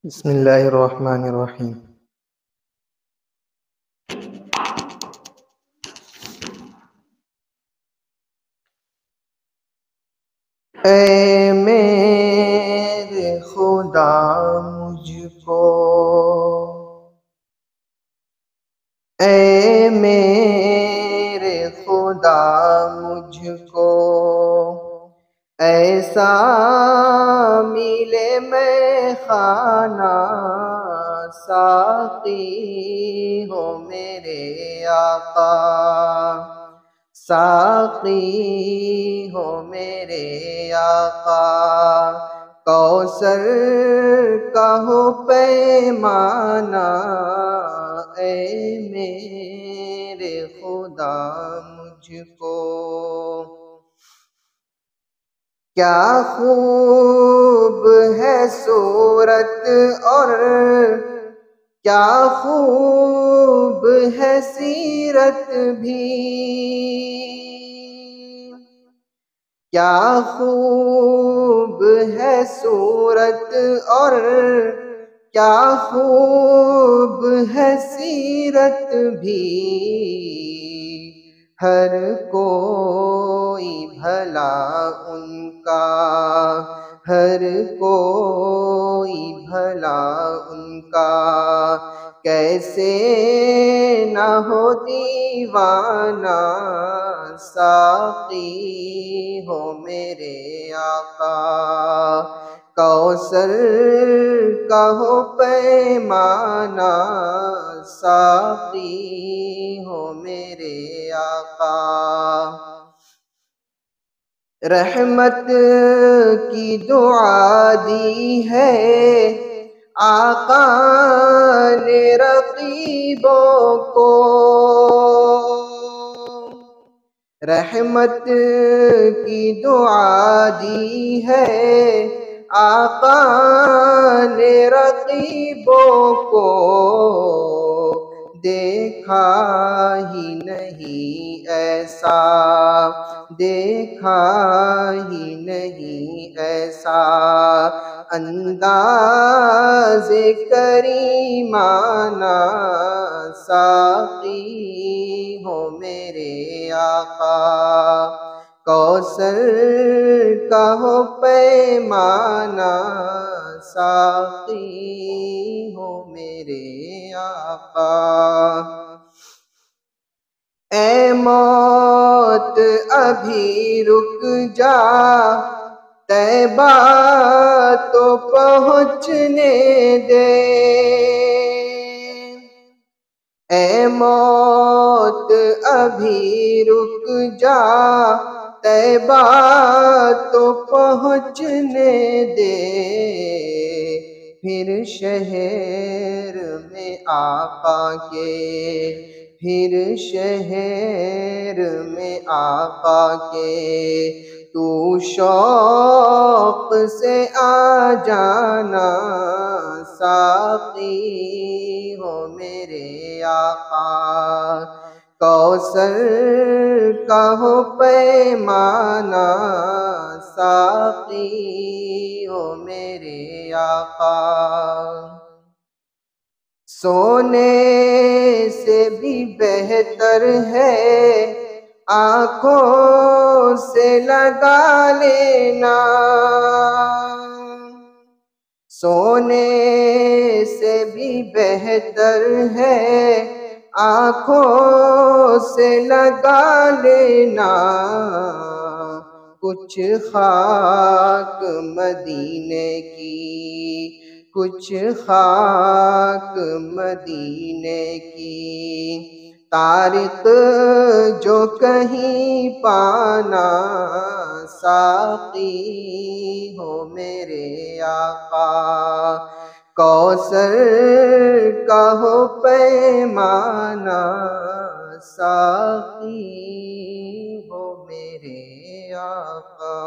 بسم اللہ الرحمن الرحیم۔ اے میرے خدا مجھ کو، اے میرے خدا مجھ کو ایسا ملے میں خانہ ساقی ہو میرے آقا، ساقی ہو میرے آقا، کوثر کا ہو پیمانہ اے میرے خدا مجھ کو۔ کیا خوب ہے صورت اور کیا خوب ہے سیرت بھی، کیا خوب ہے صورت اور کیا خوب ہے سیرت بھی، ہر کوئی بھلا ان کا، ہر کوئی بھلا ان کا، کیسے نہ ہو دیوانہ ساقی ہو میرے آقا، کوثر کا ہو پیمانہ ساقی ہو میرے آقا۔ رحمت کی دعا دی ہے آقا نے رقیبوں کو، رحمت کی دعا دی ہے آقا نے رقیبوں کو، دیکھا ہی نہیں ایسا، دیکھا ہی نہیں ایسا انداز کریمانہ ساقی ہو میرے آقا، کوثر کا ہو پیمانہ ساقی ہو میرے آقا۔ اے موت ابھی رک جا طیبہ تو پہنچنے دے، اے موت ابھی رک جا طیبہ تو پہنچنے دے، پھر شہر میں آقا کے، پھر شہر میں آقا کے تو شوق سے آ جانا ساقی ہو میرے آقا، کوثر کا ہو پیمانہ ساقی ہو میرے آقا۔ سونے سے بھی بہتر ہے آنکھوں سے لگا لینا، سونے سے بھی بہتر ہے آنکھوں سے لگا لینا، کچھ خاک مدینے کی، کچھ خاک مدینے کی، طارق جو کہیں پانا ساقی ہو میرے آقا، کوثر کا ہو پیمانہ ساقی ہو میرے آقا۔